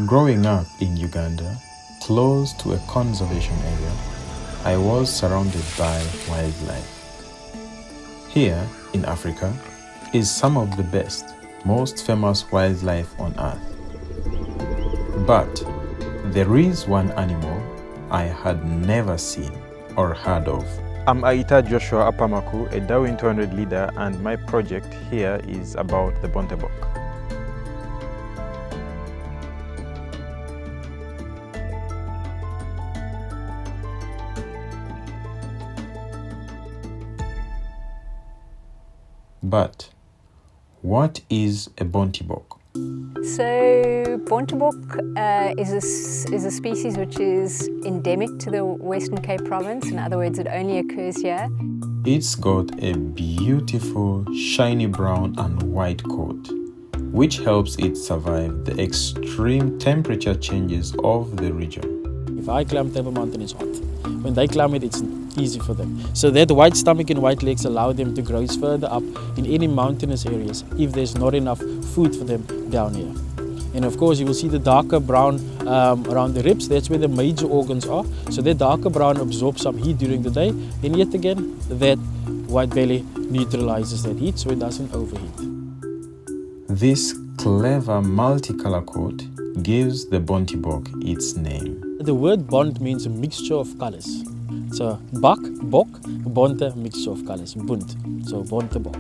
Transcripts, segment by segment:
Growing up in Uganda, close to a conservation area, I was surrounded by wildlife. Here in Africa is some of the best, most famous wildlife on earth. But there is one animal I had never seen or heard of. I'm Aiita Joshua Apamaku, a Darwin Leader, and my project here is about the Bontebok. But what is a Bontebok? So Bontebok is a species which is endemic to the Western Cape province. In other words, it only occurs here. It's got a beautiful shiny brown and white coat, which helps it survive the extreme temperature changes of the region. If I climb Table Mountain, it's hot. When they climb it, it's easy for them. So that white stomach and white legs allow them to graze further up in any mountainous areas if there's not enough food for them down here. And of course you will see the darker brown around the ribs. That's where the major organs are. So that darker brown absorbs some heat during the day, and yet again that white belly neutralizes that heat so it doesn't overheat. This clever multicolor coat gives the Bontebok its name. The word bont means a mixture of colors. So bak, bok, bonte, mixture of colors, bunt, so Bontebok.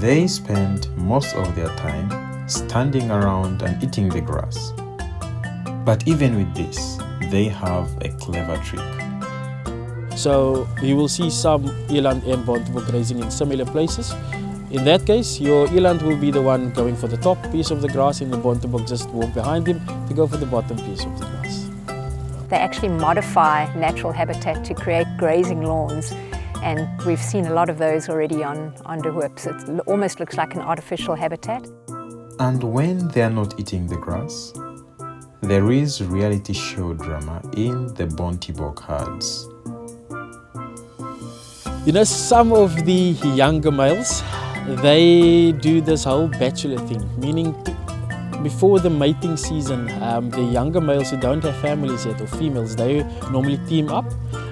They spend most of their time standing around and eating the grass. But even with this, they have a clever trick. So you will see some eland and Bontebok grazing in similar places. In that case, your eland will be the one going for the top piece of the grass and the Bontebok just walk behind him to go for the bottom piece of the grass. They actually modify natural habitat to create grazing lawns, and we've seen a lot of those already on De Hoop. So it almost looks like an artificial habitat. And when they're not eating the grass, there is reality show drama in the Bontebok herds. You know, some of the younger males, they do this whole bachelor thing, meaning before the mating season, the younger males who don't have families yet, or females, they normally team up,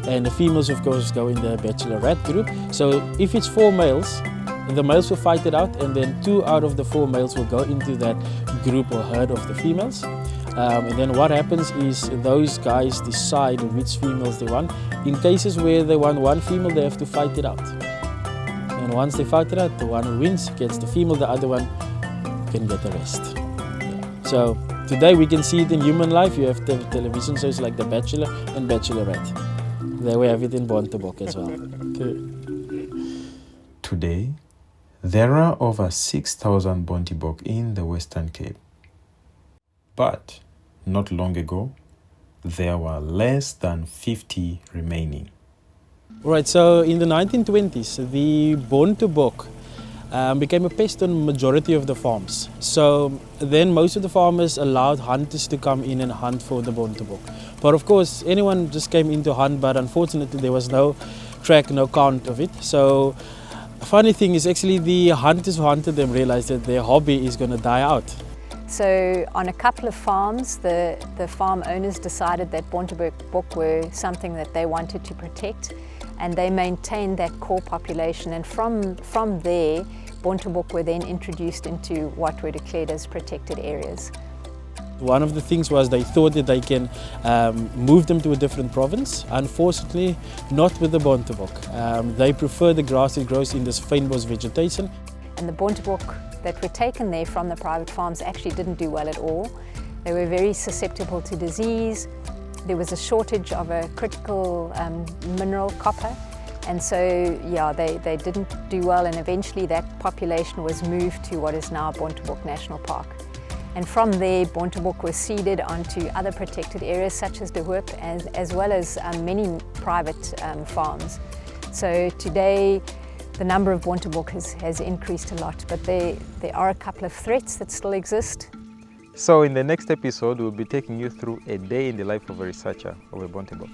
and the females of course go in the bachelorette group. So if it's 4 males, the males will fight it out, and then 2 out of the 4 males will go into that group or herd of the females. And then what happens is those guys decide which females they want. In cases where they want one female, they have to fight it out. And once they fight it out, the one who wins gets the female, the other one can get the rest. Yeah. So today we can see it in human life. You have the television shows like The Bachelor and Bachelorette. There we have it in Bontebok as well. Okay. Today, there are over 6,000 Bontebok in the Western Cape. But not long ago, there were less than 50 remaining. Right, so in the 1920s, the Bontebok became a pest on majority of the farms. So then most of the farmers allowed hunters to come in and hunt for the Bontebok. But of course, anyone just came in to hunt, but unfortunately there was no track, no count of it. So funny thing is actually the hunters who hunted them realized that their hobby is going to die out. So on a couple of farms, the farm owners decided that Bontebok were something that they wanted to protect, and they maintained that core population, and from there Bontebok were then introduced into what were declared as protected areas. One of the things was they thought that they can move them to a different province. Unfortunately, not with the Bontebok. They prefer the grass that grows in this fynbos vegetation. And the Bontebok that were taken there from the private farms actually didn't do well at all. They were very susceptible to disease. There was a shortage of a critical mineral, copper, and so yeah, they didn't do well, and eventually that population was moved to what is now Bontebok National Park. And from there, Bontebok was seeded onto other protected areas such as De Hoop, as well as many private farms. So today, the number of Bontebok has increased a lot, but there are a couple of threats that still exist. So in the next episode, we'll be taking you through a day in the life of a researcher of a Bontebok.